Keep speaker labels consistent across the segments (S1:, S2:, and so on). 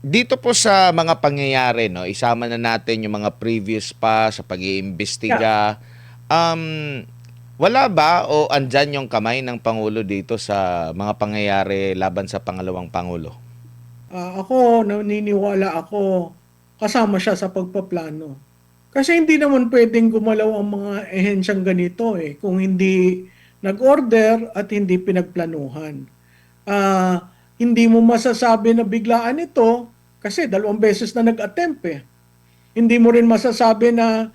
S1: Dito po sa mga pangyayari, no, isama na natin yung mga previous pa sa
S2: Yeah.
S1: pag-iimbestiga. Um, Wala ba o andyan yung kamay ng Pangulo dito sa mga pangyayari laban sa pangalawang Pangulo?
S2: Ako, naniniwala ako kasama siya sa pagpaplano. Kasi hindi naman pwedeng gumalaw ang mga ehensyang ganito kung hindi nag-order at hindi pinagplanuhan. Hindi mo masasabi na biglaan ito kasi 2 beses na nag-attempt Hindi mo rin masasabi na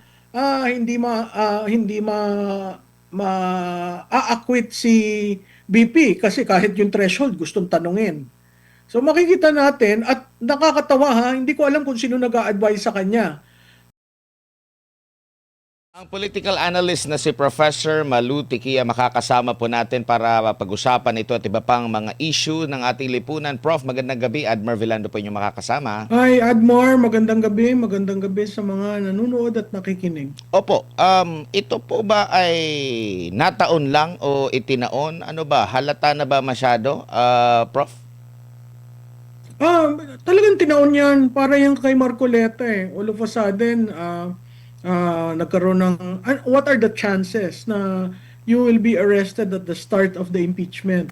S2: hindi ma-acquit si BP kasi kahit yung threshold gustong tanungin. So makikita natin at nakakatawa hindi ko alam kung sino nag-a-advise sa kanya.
S1: Ang political analyst na si Professor Malu Tikia makakasama po natin para pag-usapan ito at iba pang mga issue ng ating lipunan. Prof, magandang gabi. Admar Villando po inyong makakasama.
S2: Hi, Admar, magandang gabi sa mga nanonood at nakikinig.
S1: Opo, ito po ba ay nataon lang o itinaon? Ano ba? Halata na ba masyado, Prof?
S2: Ah, Talagang tinaon yan para yung kay Marcoleta All of a sudden, nagkaroon ng, what are the chances na you will be arrested at the start of the impeachment?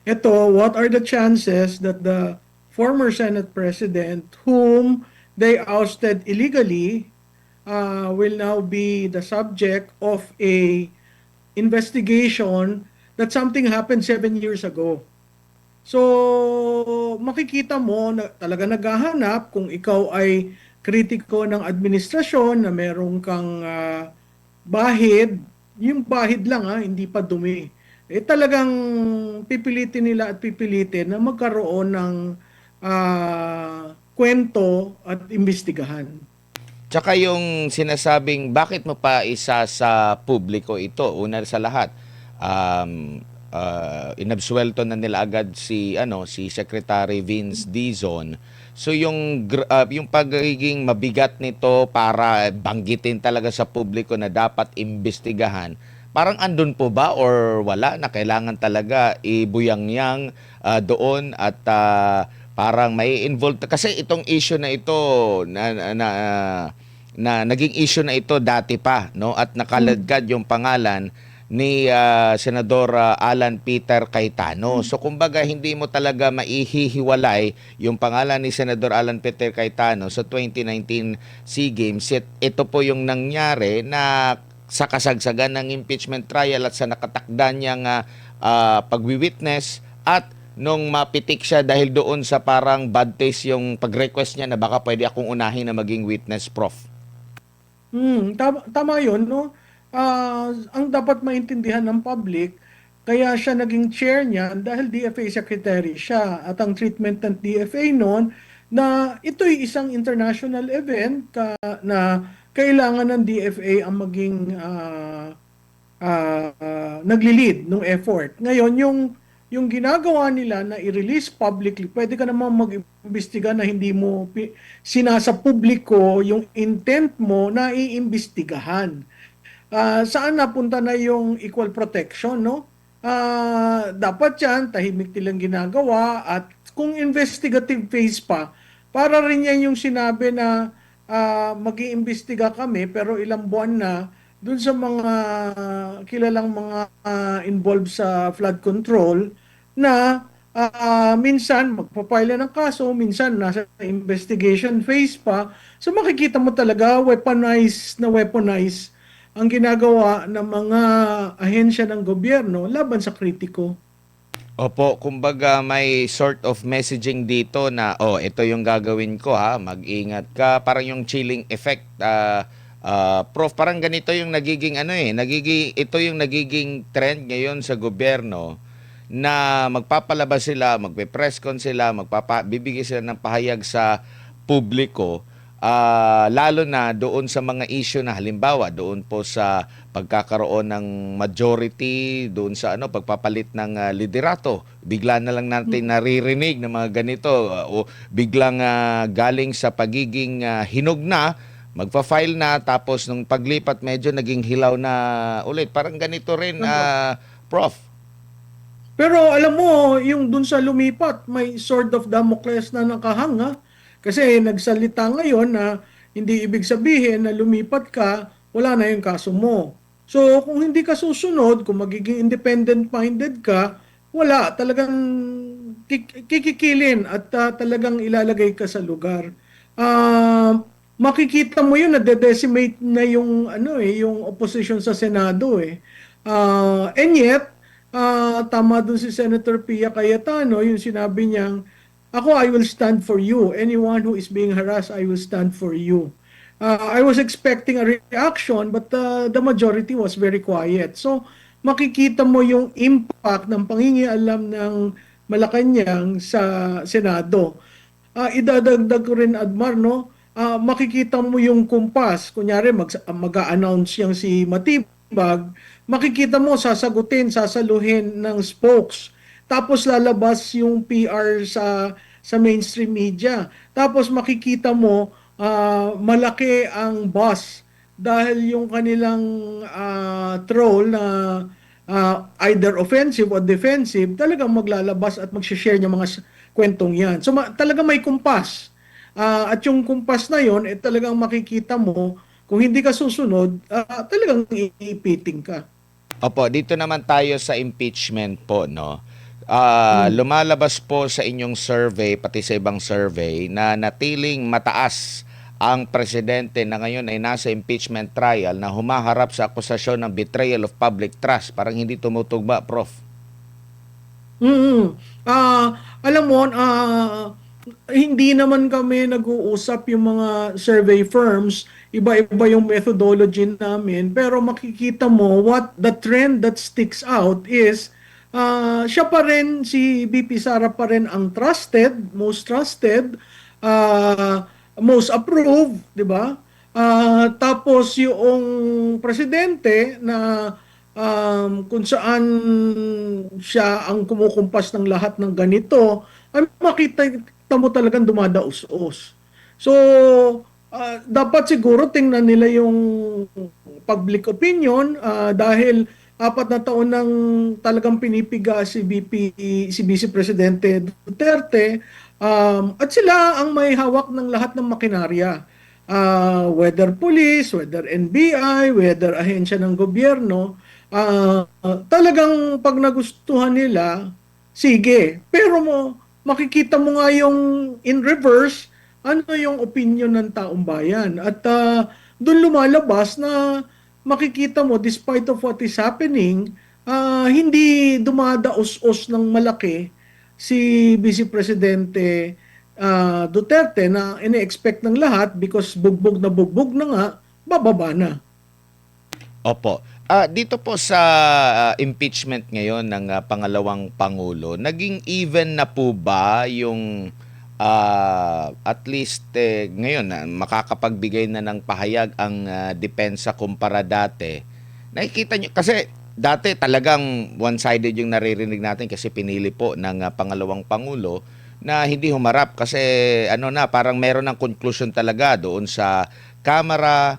S2: Ito, what are the chances that the former Senate President, whom they ousted illegally, will now be the subject of a investigation that something happened 7 years ago. So, makikita mo na talaga naghahanap kung ikaw ay kritiko ng administrasyon na meron kang bahid, yung bahid lang hindi pa dumi. Talagang pipilitin nila at pipilitin na magkaroon ng kwento at imbestigahan.
S1: Tsaka yung sinasabing bakit mo pa isa sa publiko ito? Una sa lahat, inabsuelto na nila agad si Secretary Vince Dizon. So yung pagiging mabigat nito para banggitin talaga sa publiko na dapat imbestigahan, parang andun po ba or wala na kailangan talaga ibuyangyang doon at parang may involved kasi itong issue na ito na naging issue na ito dati pa, no, at
S2: Hmm.
S1: nakaladkad yung pangalan ni Senador Alan Peter Cayetano. So kumbaga hindi mo talaga maihihiwalay yung pangalan ni Senador Alan Peter Cayetano sa 2019 SEA Games. Ito po yung nangyari na sa kasagsagan ng impeachment trial at sa nakatakda niyang pagwi-witness at nung mapitik siya dahil doon sa parang bad taste yung pag-request niya na baka pwede akong unahin na maging witness, Prof.
S2: Tama yun, no? Ang dapat maintindihan ng public, kaya siya naging chair niya dahil DFA secretary siya. At ang treatment ng DFA noon, na ito'y isang international event na kailangan ng DFA ang maging nagli-lead ng effort. Ngayon, yung ginagawa nila na i-release publicly, pwede ka naman mag-imbestiga na hindi mo sinasa publiko yung intent mo na iimbestigahan. Saan napunta na yung equal protection, no? Dapat yan, tahimik nilang ginagawa at kung investigative phase pa, para rin yan yung sinabi na mag-iimbestiga kami pero ilang buwan na dun sa mga kilalang mga involved sa flood control na minsan magpapile ng kaso, minsan nasa investigation phase pa. So makikita mo talaga weaponize ang ginagawa ng mga ahensya ng gobyerno laban sa kritiko.
S1: Opo, kumbaga may sort of messaging dito na oh, ito yung gagawin ko ha, mag-ingat ka, parang yung chilling effect. Prof, parang ganito yung nagiging ito yung nagiging trend ngayon sa gobyerno na magpapalabas sila, magpe-press con sila, bibigay sila ng pahayag sa publiko, lalo na doon sa mga issue na halimbawa doon po sa pagkakaroon ng majority, doon sa pagpapalit ng liderato. Bigla na lang natin naririnig ng mga ganito o biglang galing sa pagiging hinog na, magpa-file na tapos nung paglipat medyo naging hilaw na ulit. Parang ganito rin, Prof.
S2: Pero alam mo, yung dun sa lumipat, may sword of Damocles na nakahanga. Kasi nagsalita ngayon na hindi ibig sabihin na lumipat ka, wala na yung kaso mo. So kung hindi ka susunod, kung magiging independent-minded ka, wala, talagang kikikilin at talagang ilalagay ka sa lugar. Makikita mo yun na decimate na yung ano yung opposition sa Senado eh. And yet, tama dun si Senator Pia Cayetano, yung sinabi niyang, ako, I will stand for you. Anyone who is being harassed, I will stand for you. I was expecting a reaction, but the majority was very quiet. So, makikita mo yung impact ng pangingialam ng Malacanang sa Senado. Idadagdag ko rin, Admar, no? Makikita mo yung kumpas. Kunyari, mag-a-announce yang si Matibag, makikita mo, sasaluhin ng spokes. Tapos lalabas yung PR sa mainstream media. Tapos makikita mo, malaki ang buzz dahil yung kanilang troll na either offensive or defensive, talagang maglalabas at mag-share ng mga kwentong yan. So talagang may kumpas. At yung kumpas na yon, talagang makikita mo, kung hindi ka susunod, talagang iipiting ka.
S1: Opo, dito naman tayo sa impeachment po, no?
S2: Mm.
S1: Lumalabas po sa inyong survey, pati sa ibang survey, na natiling mataas ang presidente na ngayon ay nasa impeachment trial na humaharap sa akusasyon ng betrayal of public trust. Parang hindi tumutugma, Prof.
S2: Mm. Alam mo, hindi naman kami nag-uusap yung mga survey firms, iba-iba yung methodology namin, pero makikita mo what the trend that sticks out is siya pa rin, si BP Sara pa rin ang trusted, most approved, di ba? Tapos yung presidente na kung saan siya ang kumukumpas ng lahat ng ganito, ay makita mo talagang dumadaos-os. So, dapat siguro tingnan nila yung public opinion dahil 4 na taon nang talagang pinipiga si Vice Presidente Duterte at sila ang may hawak ng lahat ng makinarya. Whether police, whether NBI, whether ahensya ng gobyerno, talagang pag nagustuhan nila, sige. Pero makikita mo nga yung in reverse, ano yung opinion ng taong bayan. At doon lumalabas na makikita mo, despite of what is happening, hindi dumadaos-os ng malaki si Vice Presidente Duterte na ini-expect ng lahat because bugbog na nga, bababa na.
S1: Opo. Dito po sa impeachment ngayon ng pangalawang Pangulo, naging even na po ba yung at least ngayon makakapagbigay na ng pahayag ang depensa kumpara dati? Nakikita nyo, kasi dati talagang one-sided yung naririnig natin kasi pinili po ng pangalawang Pangulo na hindi humarap kasi ano na, parang meron ng conclusion talaga doon sa Kamara,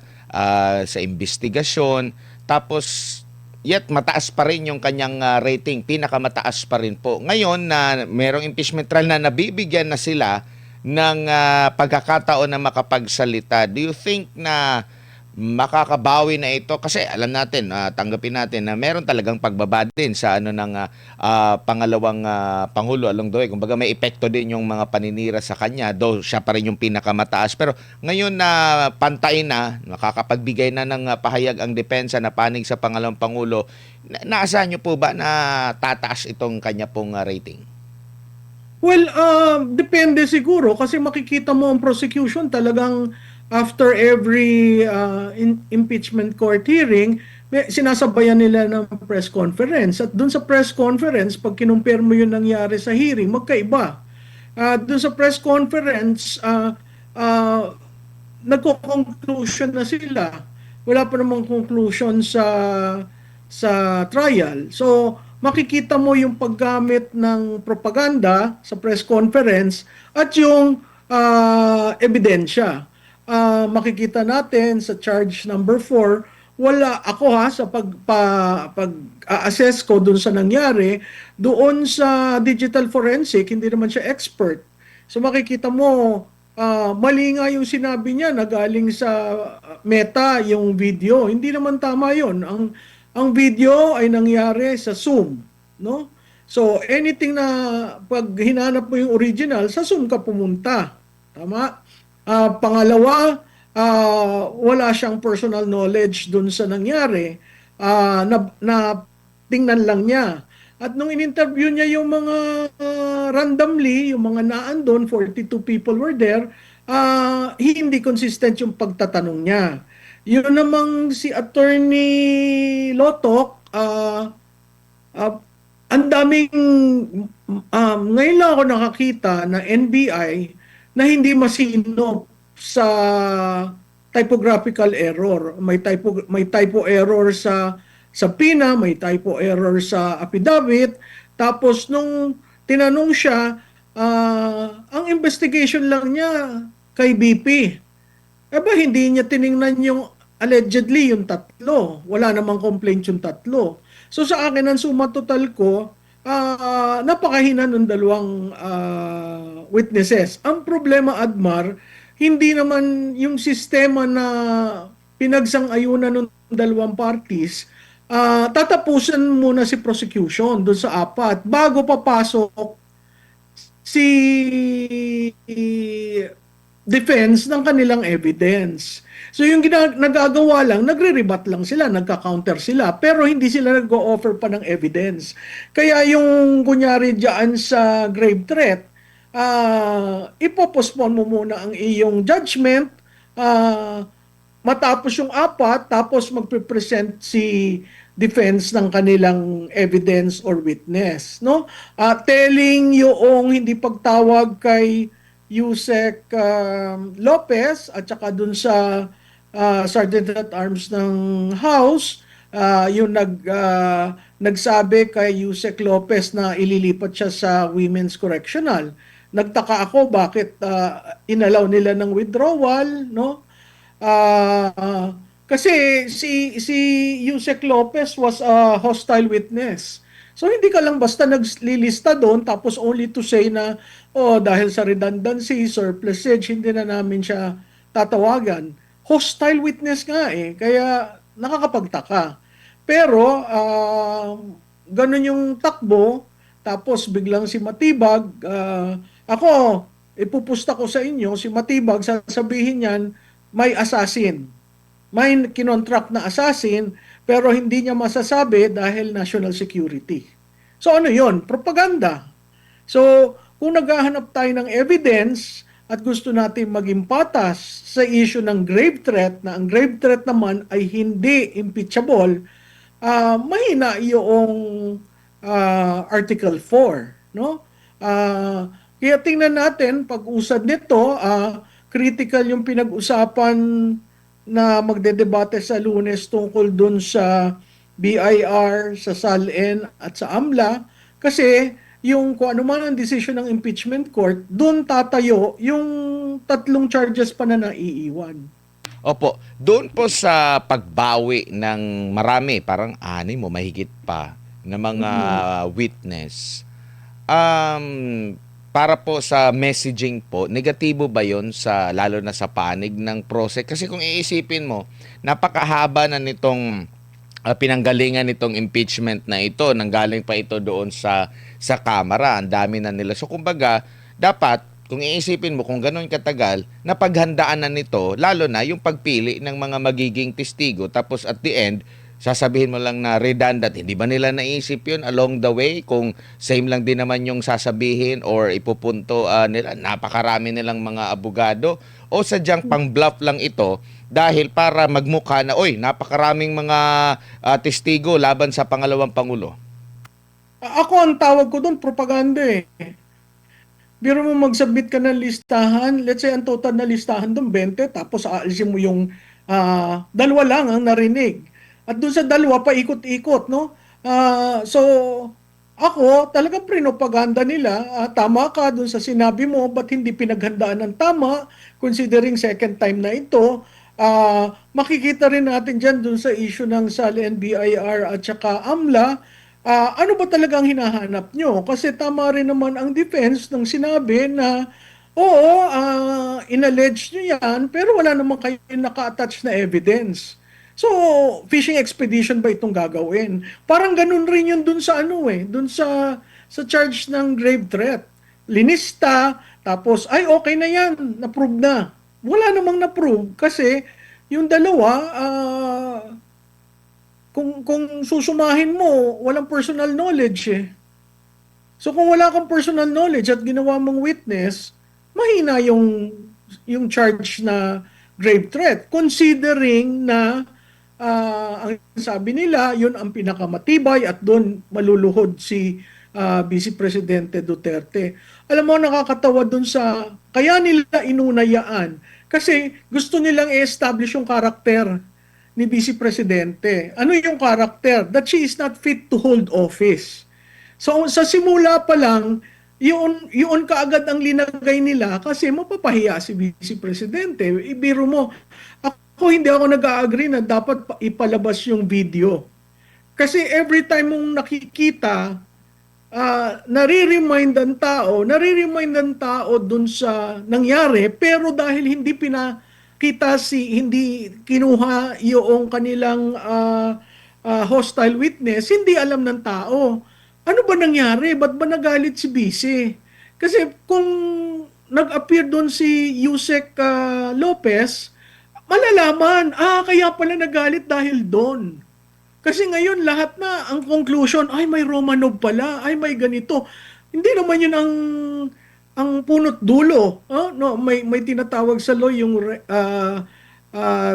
S1: sa investigasyon. Tapos, yet mataas pa rin yung kanyang rating, pinakamataas pa rin po. Ngayon na merong impeachment trial na nabibigyan na sila ng pagkakataon na makapagsalita, do you think na makakabawi na ito? Kasi alam natin, tanggapin natin na meron talagang pagbaba din sa ano ng pangalawang Pangulo along the way. Kumbaga may epekto din yung mga paninira sa kanya, though siya pa rin yung pinakamataas. Pero ngayon na pantay na, makakapagbigay na ng pahayag ang depensa na panig sa pangalawang Pangulo, naasahan niyo po ba na tataas itong kanya pong rating?
S2: Well, depende siguro kasi makikita mo ang prosecution talagang after every impeachment court hearing, sinasabayan nila ng press conference. At dun sa press conference, pag kinumpir mo yung nangyari sa hearing, magkaiba. Dun sa press conference, nagko-conclusion na sila. Wala pa namang conclusion sa trial. So, makikita mo yung paggamit ng propaganda sa press conference at yung ebidensya. Makikita natin sa charge number 4, wala ako sa pag-assess ko dun sa nangyari, doon sa digital forensic, hindi naman siya expert. So makikita mo, mali nga yung sinabi niya na galing sa Meta yung video. Hindi naman tama yon. Ang video ay nangyari sa Zoom, no? So anything na pag hinanap mo yung original, sa Zoom ka pumunta. Tama? Pangalawa, wala siyang personal knowledge dun sa nangyari. Na tingnan lang niya. At nung in-interview niya yung mga randomly, yung mga naandun, 42 people were there, hindi consistent yung pagtatanong niya. Yun namang si Attorney Lotok, uh, ang daming, ngayon lang ako nakakita na NBI na hindi masino sa typographical error. May typo error sa PINA, may typo error sa affidavit. Tapos nung tinanong siya, ang investigation lang niya kay BP. Ba hindi niya tiningnan yung allegedly yung tatlo. Wala namang complaint yung tatlo. So sa akin, ang suma total ko, napakahina ng dalawang witnesses. Ang problema, Admar, hindi naman yung sistema na pinagsang-ayunan ng dalawang parties, tatapusan muna si prosecution doon sa apat bago papasok si defense ng kanilang evidence. So yung nagagawa lang, nagre-rebut lang sila, nagka-counter sila, pero hindi sila nag-o-offer pa ng evidence. Kaya yung kunyari dyan sa grave threat, ipopospone mo muna ang iyong judgment, matapos yung apat, tapos magpe-present si defense ng kanilang evidence or witness, no? Telling yung hindi pagtawag kay Yusek Lopez at saka dun sa Sergeant at Arms ng House, yung nagsabi kay Yusek Lopez na ililipat siya sa Women's Correctional. Nagtaka ako bakit inalaw nila ng withdrawal, no? Kasi si Yusek Lopez was a hostile witness. So hindi ka lang basta naglilista doon tapos only to say na dahil sa redundancy, surplusage, hindi na namin siya tatawagan. Hostile witness nga eh, kaya nakakapagtaka. Pero ganun yung takbo, tapos biglang si Matibag, ako, ipupusta ko sa inyo, si Matibag, sasabihin niyan, may assassin. May kinontract na assassin, pero hindi niya masasabi dahil national security. So ano yon? Propaganda. So kung naghahanap tayo ng evidence at gusto natin maging patas sa issue ng grave threat, na ang grave threat naman ay hindi impeachable, mahina yung Article 4. No? Kaya tingnan natin, pag-usad nito, critical yung pinag-usapan na magdedebate sa Lunes tungkol dun sa BIR, sa SALN at sa AMLA, kasi yung kung ano man ang decision ng impeachment court, dun tatayo yung tatlong charges pa na naiiwan.
S1: Opo, doon po sa pagbawi ng marami, parang ani mo mahigit pa na mga witness. Para po sa messaging po, negatibo ba 'yon sa lalo na sa panig ng prose? Kasi kung iisipin mo, napakahaba na nitong pinanggalingan nitong impeachment na ito, nanggaling pa ito doon sa Kamara, ang dami na nila. So kumbaga, dapat kung iisipin mo kung gano'n katagal, napaghandaan na nito, lalo na yung pagpili ng mga magiging testigo. Tapos at the end, sasabihin mo lang na redundant. Hindi ba nila naisip yun along the way? Kung same lang din naman yung sasabihin or ipupunto nila, napakarami nilang mga abogado. O sadyang pang-bluff lang ito dahil para magmukha na, oy, napakaraming mga testigo laban sa pangalawang pangulo.
S2: Ako ang tawag ko doon, propaganda eh. Biro mo mag-submit ka ng listahan, let's say ang total na listahan doon 20, tapos aalisin mo yung dalawa lang ang narinig. At doon sa dalawa pa ikot-ikot, no? So ako, talagang pinopaganda nila, tama ka doon sa sinabi mo, ba't hindi pinaghandaan ng tama, considering second time na ito. Makikita rin natin dyan doon sa issue ng SALN, BIR at saka AMLA, ano ba talagang hinahanap nyo? Kasi tama rin naman ang defense ng sinabi na Oo, inallege nyo yan, pero wala naman kayo naka-attach na evidence. So, fishing expedition ba itong gagawin? Parang ganun rin yun dun sa ano dun sa charge ng grave threat. Linista, tapos, ay okay na yan, na-prove na. Wala namang na-prove kasi yung dalawa, kung susumahin mo, walang personal knowledge eh. So kung wala kang personal knowledge at ginawa mong witness, mahina yung charge na grave threat. Considering na ang sabi nila, yun ang pinakamatibay at doon maluluhod si Vice Presidente Duterte. Alam mo, nakakatawa doon kaya nila inunayaan. Kasi gusto nilang i-establish yung karakter ni Vice Presidente. Ano yung karakter? That she is not fit to hold office. So sa simula pa lang, yun kaagad ang linagay nila kasi mapapahiya si Vice Presidente. Ibiro mo, ako hindi ako nag-agree na dapat ipalabas yung video. Kasi every time mong nakikita, nare-remind ang tao dun sa nangyari, pero dahil hindi kinuha yung kanilang hostile witness, hindi alam ng tao. Ano ba nangyari? Ba't ba nagalit si Bisi? Kasi kung nag-appear doon si Yusek Lopez, malalaman, kaya pala nagalit dahil doon. Kasi ngayon lahat na ang conclusion, ay may Romanov pala, ay may ganito. Hindi naman yun ang punot dulo. No, may tinatawag sa law yung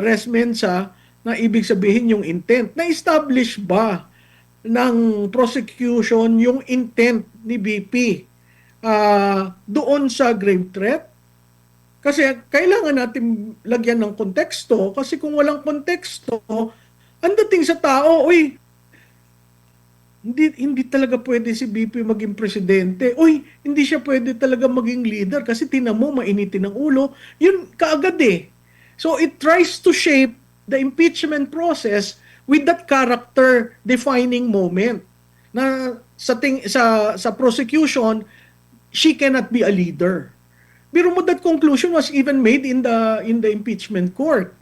S2: res mensa na ibig sabihin yung intent. Na-establish ba ng prosecution yung intent ni BP doon sa grave threat? Kasi kailangan natin lagyan ng konteksto kasi kung walang konteksto, ang dating sa tao, uy, hindi talaga pwede si BP maging presidente. Uy, hindi siya pwede talaga maging leader kasi tinan mo, mainitin ang ulo. Yun kaagad eh. So it tries to shape the impeachment process with that character defining moment. Na sa prosecution, she cannot be a leader. Pero mo that conclusion was even made in the impeachment court.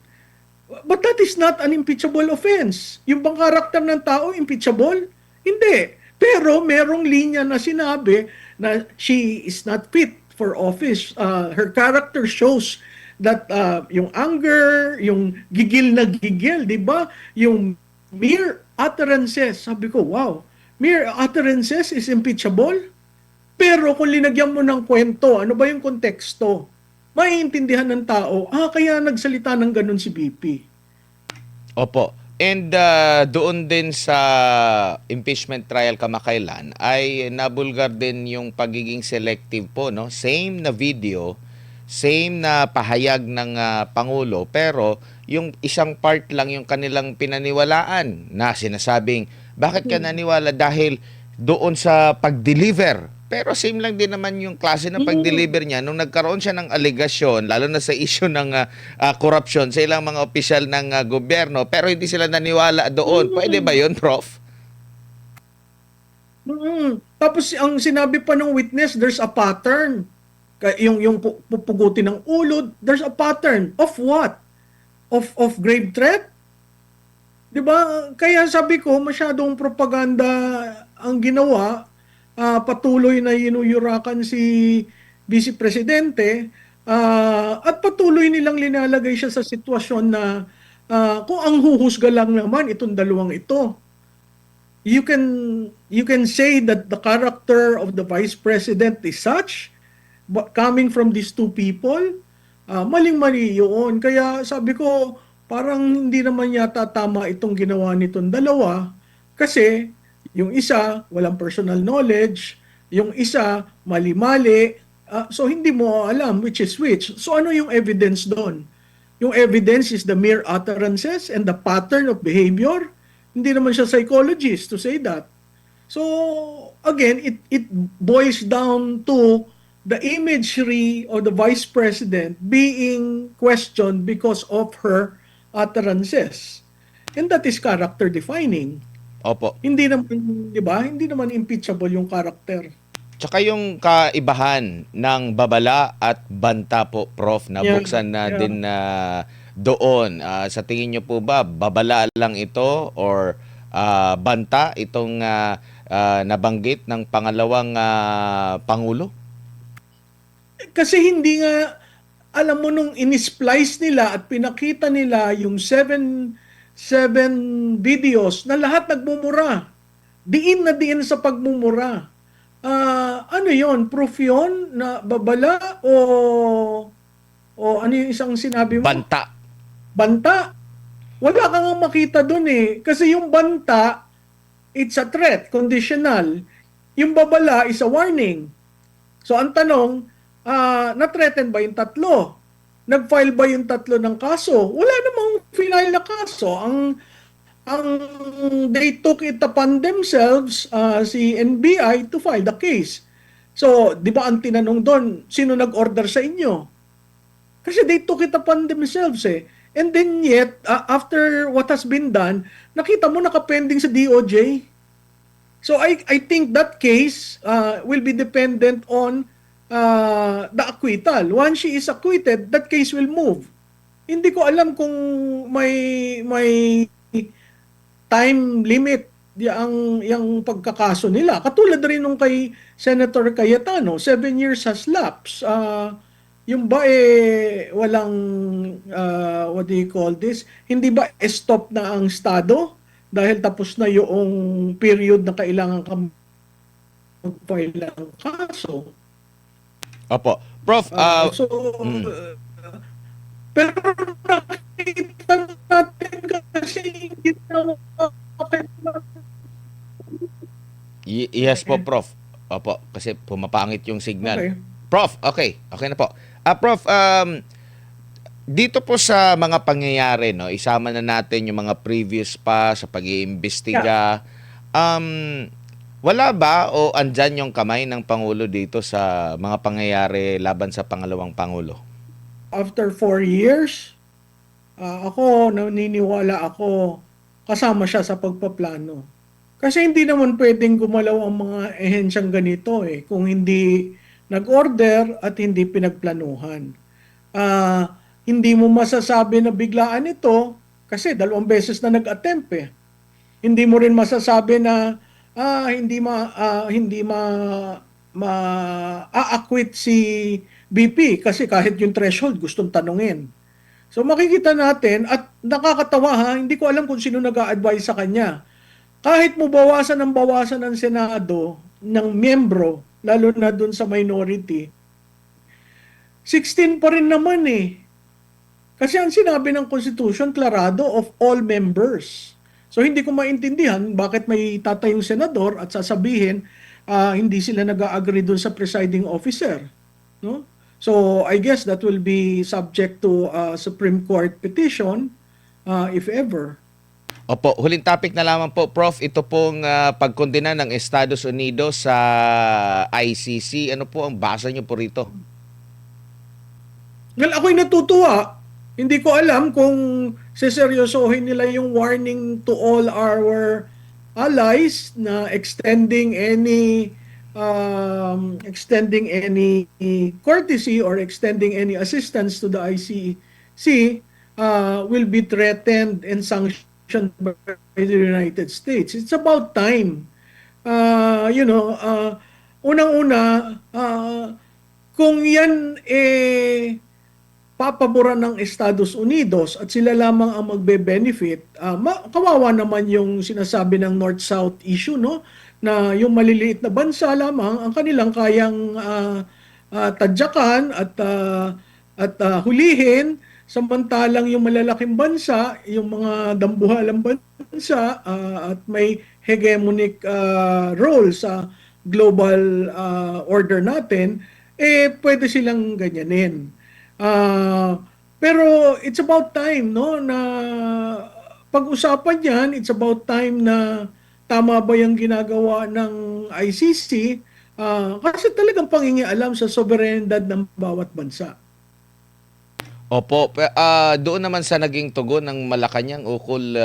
S2: But that is not an impeachable offense. Yung bang karakter ng tao, impeachable? Hindi. Pero merong linya na sinabi na she is not fit for office. Her character shows that yung anger, yung gigil na gigil, di ba? Yung mere utterances. Sabi ko, wow, mere utterances is impeachable? Pero kung linagyan mo ng kwento, ano ba yung konteksto? Maiintindihan ng tao, kaya nagsalita ng ganun si BP.
S1: Opo. And doon din sa impeachment trial kamakailan ay nabulgar din yung pagiging selective po, no? Same na video, same na pahayag ng Pangulo, pero yung isang part lang yung kanilang pinaniwalaan na sinasabing, bakit ka naniwala? Dahil doon sa pag-deliver. Pero same lang din naman yung klase ng pag-deliver niya nung nagkaroon siya ng aligasyon, lalo na sa issue ng corruption sa ilang mga opisyal ng gobyerno, pero hindi sila naniwala doon. Pwede ba yun, Prof?
S2: Tapos ang sinabi pa ng witness, there's a pattern. Yung pupugutin ng ulo, there's a pattern. Of what? Of grave threat? 'Di ba? Kaya sabi ko, masyadong propaganda ang ginawa. Patuloy na inuyurakan si Vice Presidente at patuloy nilang linalagay siya sa sitwasyon na kung ang huhusga lang naman itong dalawang ito. You can say that the character of the Vice President is such, but coming from these two people, maling-mali yun. Kaya sabi ko, parang hindi naman yata tama itong ginawa nitong dalawa kasi yung isa, walang personal knowledge. Yung isa, mali-mali. So, hindi mo alam which is which. So, ano yung evidence doon? Yung evidence is the mere utterances and the pattern of behavior. Hindi naman siya psychologist to say that. So, again, it boils down to the imagery of the Vice President being questioned because of her utterances. And that is character defining.
S1: Opo.
S2: Hindi naman, 'di ba? Hindi naman impeachable yung character.
S1: Tsaka yung kaibahan ng babala at banta po, Prof, na
S2: Yeah,
S1: buksan na
S2: yeah.
S1: din na doon. Sa tingin nyo po ba, babala lang ito or banta itong nabanggit ng pangalawang Pangulo?
S2: Kasi hindi nga, alam mo, nung inisplice nila at pinakita nila yung seven videos na lahat nagmumura. Diin na diin sa pagmumura. Ano yon? Proof yon na babala o ano yung isang sinabi mo?
S1: Banta.
S2: Banta. Wala kang makita doon eh. Kasi yung banta, it's a threat, conditional. Yung babala is a warning. So ang tanong, na-threaten ba yung tatlo? Nag-file ba yung tatlo ng kaso? Wala namang final na kaso. Ang they took it upon themselves, si NBI, to file the case. So, di ba ang tinanong doon, sino nag-order sa inyo? Kasi they took it upon themselves eh. And then yet, after what has been done, nakita mo nakapending sa DOJ. So I think that case will be dependent on the acquittal. Once she is acquitted, that case will move. Hindi ko alam kung may time limit yung pagkakaso nila. Katulad rin nung kay Senator Cayetano, 7 years has lapsed. Yung ba walang, what do you call this? Hindi ba stop na ang Estado? Dahil tapos na yung period na kailangan ka mag-file ng kaso.
S1: Opo. Prof,
S2: So, pero nakita natin kasi ginawa
S1: yes po, Prof. Opo, kasi pumapangit yung signal.
S2: Okay.
S1: Prof, okay. Okay na po. Prof, dito po sa mga pangyayari, no, isama na natin yung mga previous pa sa pag-iimbestiga. Wala ba o andyan yung kamay ng Pangulo dito sa mga pangyayari laban sa pangalawang Pangulo?
S2: After 4 years, ako, naniniwala ako, kasama siya sa pagpaplano. Kasi hindi naman pwedeng gumalaw ang mga ehensyang ganito kung hindi nag-order at hindi pinagplanuhan. Hindi mo masasabi na biglaan ito kasi 2 beses na nag-attempt eh. Hindi mo rin masasabi na hindi ma-acquit si BP kasi kahit yung threshold gustong tanungin. So makikita natin at nakakatawa hindi ko alam kung sino nag-a-advise sa kanya. Kahit mo bawasan ng Senado ng miyembro, lalo na dun sa minority, 16 pa rin naman eh. Kasi ang sinabi ng Constitution, klarado of all members. So hindi ko maintindihan bakit may tatayong senador at sasabihin hindi sila nag-agree dun sa presiding officer. No? So I guess that will be subject to Supreme Court petition if ever.
S1: Opo, huling topic na lamang po, Prof. Ito pong pagkondena ng Estados Unidos sa ICC. Ano po ang basa niyo po rito?
S2: Well, ako'y natutuwa. Hindi ko alam kung seseryosohin nila yung warning to all our allies na extending any courtesy or extending any assistance to the ICC will be threatened and sanctioned by the United States. It's about time. Unang-una, kung yan papaboran ng Estados Unidos at sila lamang ang magbe-benefit, kawawa naman yung sinasabi ng North-South issue, no? Na yung maliliit na bansa lamang ang kanilang kayang tadyakan at hulihin, samantalang yung malalaking bansa, yung mga dambuhalang bansa at may hegemonic role sa global order natin, pwede silang ganyanin. Pero it's about time, no, na pag-usapan yan. It's about time na tama ba yung ginagawa ng ICC kasi talagang pangingialam sa soberanidad ng bawat bansa.
S1: Opo, doon naman sa naging tugon ng Malacanang ukol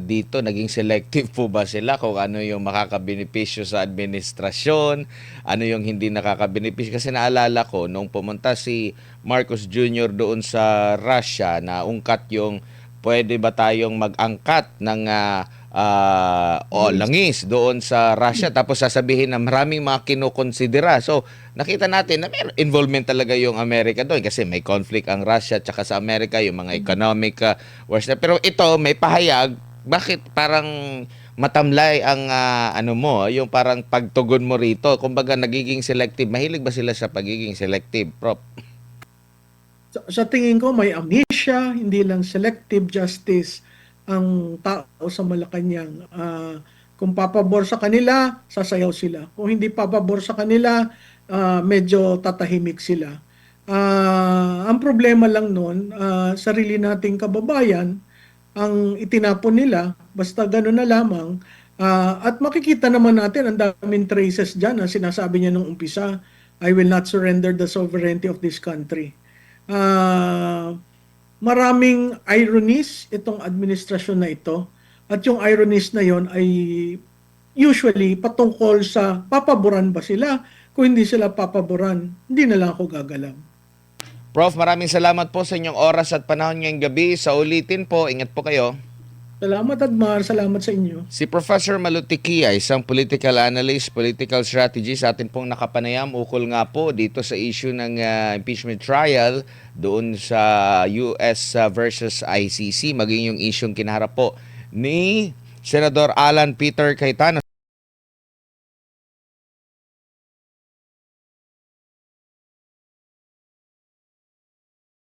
S1: dito, naging selective po ba sila kung ano yung makakabenepisyo sa administrasyon, ano yung hindi nakakabenepisyo? Kasi naalala ko, nung pumunta si Marcos Jr. doon sa Russia, na ungkat yung pwede ba tayong mag-angkat ng langis doon sa Russia, tapos sasabihin na maraming mga kinukonsidera. So, nakita natin na may involvement talaga yung Amerika doon kasi may conflict ang Russia tsaka sa Amerika, yung mga economic wars. Pero ito, may pahayag, bakit parang matamlay ang ano mo, yung parang pagtugon mo rito? Kumbaga nagiging selective. Mahilig ba sila sa pagiging selective, Prof?
S2: Sa tingin ko may amnesia, hindi lang selective justice ang tao sa Malacanang. Kung papabor sa kanila, sasayaw sila. Kung hindi papabor sa kanila, medyo tatahimik sila. Ang problema lang nun, sarili nating kababayan, ang itinapon nila, basta gano'n na lamang. At makikita naman natin, ang daming traces dyan na sinasabi niya nung umpisa, I will not surrender the sovereignty of this country. Maraming ironies itong administrasyon na ito, at yung ironies na yon ay usually patungkol sa papaboran ba sila. Kung hindi sila papaboran, hindi na lang ako gagalaw.
S1: Prof, maraming salamat po sa inyong oras at panahon ngayong gabi. Sa ulitin po, ingat po kayo.
S2: Salamat, Admar. Salamat sa inyo.
S1: Si Professor Malutikia, isang political analyst, political strategist, atin pong nakapanayam ukol nga po dito sa issue ng impeachment trial doon sa US versus ICC, maging yung issue kinaharap po ni Senador Alan Peter Cayetano.